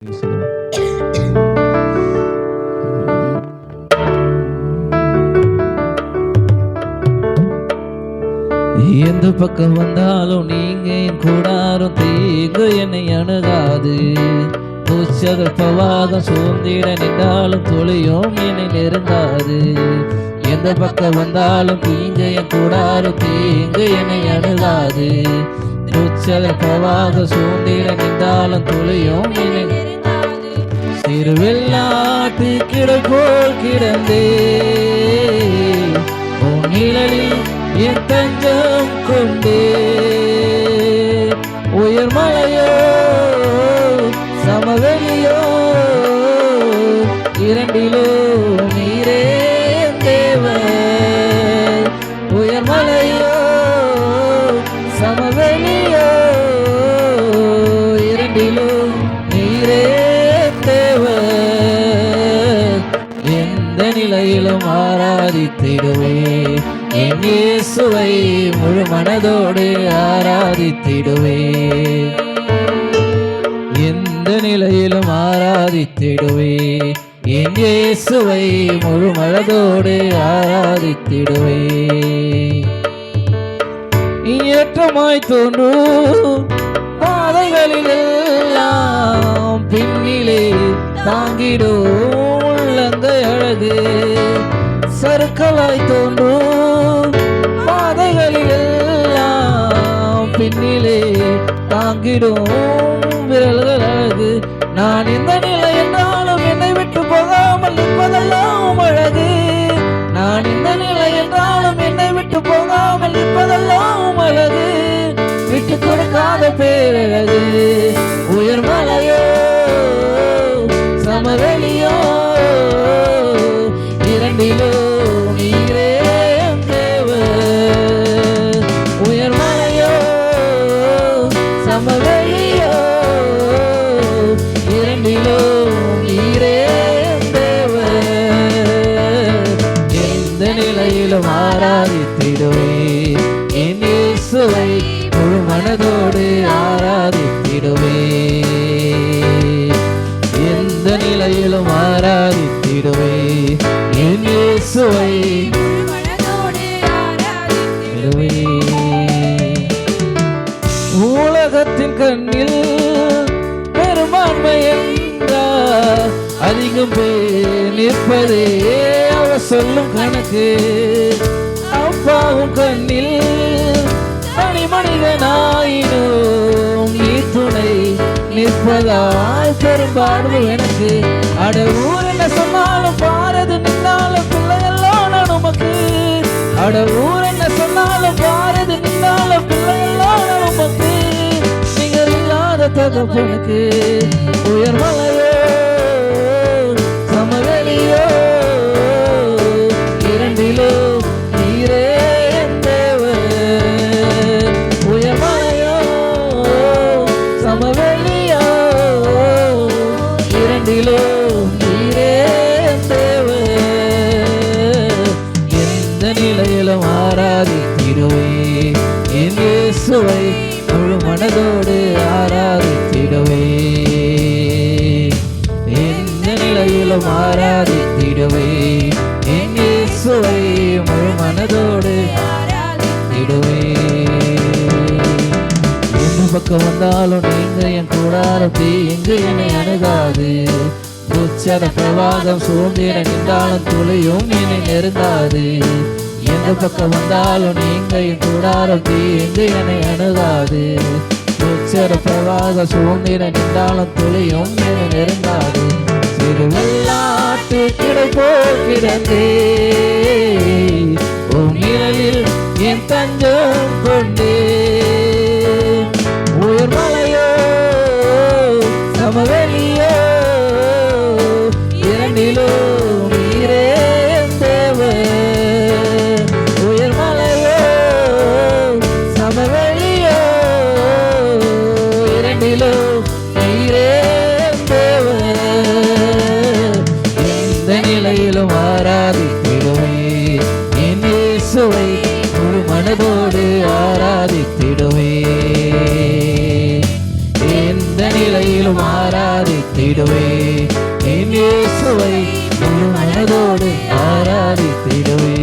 எந்த பக்கம் வந்தாலும் நீங்க என் கூடாரும் தீங்கு என்னை அணுகாது. துச்சதல் பவாதம் சூழ்ந்திட நின்றாலும் துளியும் என்னை நெருங்காது. எந்த பக்கம் வந்தாலும் நீங்க என் கூடாரும் தீங்கு என்னை அணுகாது. துச்சதல் பவாதம் சூழ்ந்திட நின்றாலும் துளியும் என்னை நெருங்காது. சிறுவெள்ளாட்டு கிடை போல் கிடந்தே உன் நிழலில் என் தஞ்சம் கொண்டே. உயர் மலையோ சமவெளியோ இரண்டிலோ நீரே தேவன். உயர் மலையோ சமவெளியோ இரண்டிலோ நீரே தேவன். எந்த நிலையிலும் ஆராதித்திடுவே என் இயேசுவை முழு மனதோடு ஆராதித்திடுவே. எந்த நிலையிலும் ஆராதித்திடுவே என் இயேசுவை முழு மனதோடு ஆராதித்திடுவே. ஏற்றமாய் தோன்றும் பாதைகளில் எல்லாம் பின்னிலே தாங்கிடும் உள்ளங்கை அழகு. சறுக்கலாய் தோன்றும் பாதைகளில் எல்லாம் பின்னிலே தாங்கிடும் விரல்கள் அழகு. நான் எந்த நிலை என்றாலும் என்னை விட்டு போகாமல் நிற்பதெல்லாம் அழகு. நான் எந்த நிலை என்றாலும் என்னை விட்டு போகாமல் நிற்பதெல்லாம் அழகு. விட்டு கொடுக்காத பேரழகு. உயர் மலையோ சமவெளியோ இரண்டிலோ நீரே தேவன். உயர் மலையோ சமவெளியோ இரண்டிலோ நீரே தேவன். எந்த நிலையிலும் ஆராதித்திடுவே என் இயேசுவை முழு மனதோடு ஆராதித்திடுவே. எந்த நிலையிலும் ஆராதித்திடுவே என் இயேசுவை முழு மனதோடு ஆராதித்திடுவே. உலகத்தின் கண்ணில் பெரும்பான்மை என்றார் அதிகம் பேர் நிற்பதே அவர் சொல்லும் கணக்கு. அப்பாவும் கண்ணில் தனி மனிதனாயினும் நீ துணை நிற்பதால் பெரும்பான்மை எனக்கு. அட ஊர் என்ன சொன்னாலும் பாரது நின்னாலும் பிள்ளையெல்லாம் நமக்கு. அட ஊர் என்ன சொன்னாலும் பாரது நின்னாலும் பிள்ளையெல்லாம் நமக்கு. நீங்கள் இல்லாத தகப்பனுக்கு உயர் மலையோ சமவெளியோ இரண்டிலோ நீரே தேவன். உயர் மலையோ சமவெளியோ இரண்டிலோ நீரே தேவன். எந்த நிலையிலும் ஆராதித்திடுவே என் இயேசுவை முழு மனதோடு ஆராதித்திடுவே. எந்த நிலையிலும் ஆராதித்திடுவே என் இயேசுவை முழு மனதோடு ஆராதித்திடுவே. எந்த பக்கம் வந்தாலும் நீங்க என் கூடாரம் தீங்கு என்னை அணுகாது. துச்சத பிரவாகம் சூழ்ந்திட நின்றாலும் துளியும் என்னை நெருங்காது. எந்த பக்கம் வந்தாலும் நீங்க என் கூடாரம் தீங்கு என்னை அணுகாது. துச்சத பிரவாகம் சூழ்ந்திட நின்றாலும் துளியும் என்னை நெருங்காது. சிறுவெள்ளாட்டு கிடை போல் கிடந்தே உன் நிழலில் என் தஞ்சம் கொண்டே. உயர் மலையோ சமவெளியோ இரண்டிலோ நீரே தேவன். உயர் மலையோ சமவெளியோ இரண்டிலோ நீரே தேவன். எந்த நிலையிலும் ஆராதித்திடுவே என் இயேசுவை முழு மனதோடு ஆராதித்திடுவே. எந்த நிலையிலும் ஆராதித்திடுவே ஆராதித்திடுவே என் இயேசுவை முழு மனதோடு ஆராதித்திடுவே